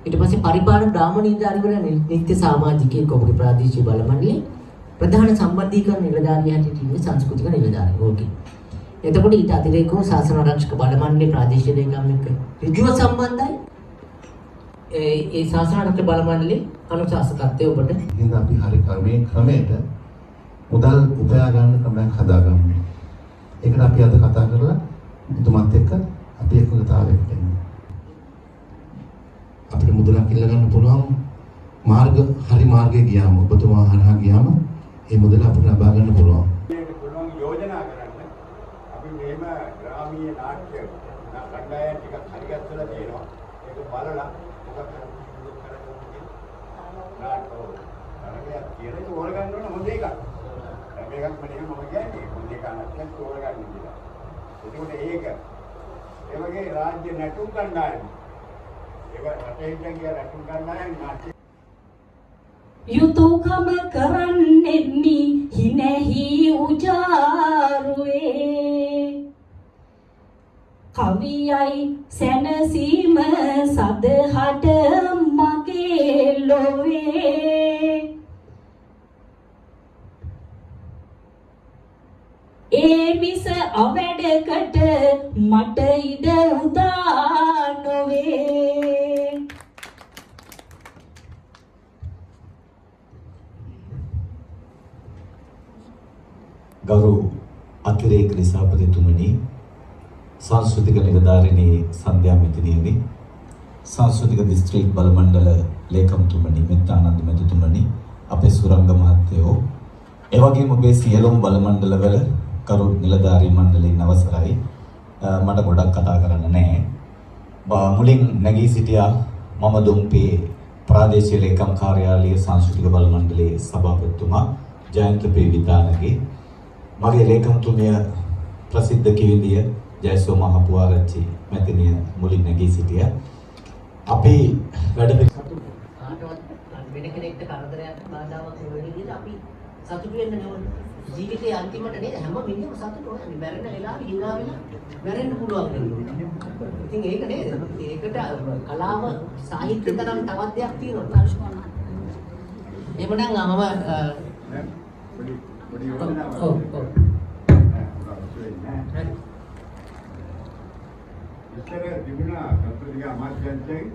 ඊට පස්සේ පරිපාලන ග්‍රාම නිලධාරීවරයා නිත්‍ය සමාජිකයෙක් ඔබගේ ප්‍රාදේශීය බල මණ්ඩලයේ ප්‍රධාන සම්බන්ධීකරණ නිලධාරියා හැටියට ඉන්නේ සංස්කෘතික නිලධාරියා. ඕකේ. එතකොට ඊට අතිරේකව ශාසන ආරක්ෂක බල මණ්ඩලයේ ප්‍රාදේශීය ලේකම් එක්ක ඍජුව සම්බන්ධයි. ඒ ශාසන ආරක්ෂක බල මණ්ඩලයේ අනුශාසකත්වය ඔබට. එහෙනම් අපි හරි ක්‍රමයට මුදල් උපයා ගන්න ක්‍රමයක් හදාගමු. ඒකට අපි අද කතා කරලා එතුමත් එක්ක අපි එකඟතාවයකට එමු. අපිට මුදලක් ඉල්ල ගන්න පුළුවන් හරි මාර්ගයේ ගියාම ඔබතුමා හරහා ගියාම ඒ මුදල අපිට ලබා ගන්න පුළුවන්. මේක පුළුවන් යෝජනා කරන්න. අපි මෙහෙම ග්‍රාමීය නාට්‍ය කණ්ඩායම් ටිකක් හරිගස්සලා තියෙනවා. ඒක බලලා මොකක්ද නාට්‍යෝ. අරගෙන කියලා තෝරගන්න ඕන හොඳ එකක්. මේකක් මම කියන්නේ හොඳ එකක් නැත්නම් තෝරගන්න කියලා. ඒකට ඒ වගේ රාජ්‍ය නැටුම් කණ්ඩායම් ඒක රටේ ගියා නැටුම් කණ්ඩායම් නාට්‍ය යුතුයකම කරන්නෙමි හිනෙහි උජාරුවේ කවියයි සැනසීම සදහට මගේ ලොවේ ඒ මිස අවැඩකට මට ඉඩ උදා නොවේ ගෞරව අතිරේක නිසාපතිතුමනි සංස්කෘතික නිලධාරිණී සන්ධ්‍යා මෙතිණියනි සංස්කෘතික දිස්ත්‍රික් බල මණ්ඩල ලේකම්තුමනි මෙත්තානන්ද මෙතුතුමනි අපේ සුරංග මහත්තයෝ එවැගේම ඔබේ සියලුම බල මණ්ඩලවල කරු නිලධාරී මණ්ඩලයෙන් අවසරයි මට ගොඩක් කතා කරන්න නැහැ මුලින් නැගී සිටියා මම දුම්පේ ප්‍රාදේශීය ලේකම් කාර්යාලයේ සංස්කෘතික බල මණ්ඩලයේ සභාපතිතුමා ජයන්ත පේවිතානගේ මගේ ලේකම්තුමිය ප්‍රසිද්ධ කිවිඳිය ජයසෝ මහපුආරච්චි මැතිණිය මුලින් නැගී සිටියා අපි වැඩ වෙන කෙනෙක්ට කරදරයක් බාධාවක් වෙන විදිහට අපි සතුටු වෙන්න ඕනේ. ජීවිතයේ අන්තිමට නේද හැම මිනිහම සතුටු වෙන්නේ. මැරෙන වෙලාවෙ hina වෙලා මැරෙන්න පුළුවන් වෙනවා. ඉතින් ඒක නේද? ඒකට කලාව සාහිත්‍ය තරම් තවත් දෙයක් තියෙනවා. එහෙමනම් මම පොඩි යෝජනාවක් ඔව් ඉස්සර තිබුණා කතෝලික අමාත්‍යාංශයෙන්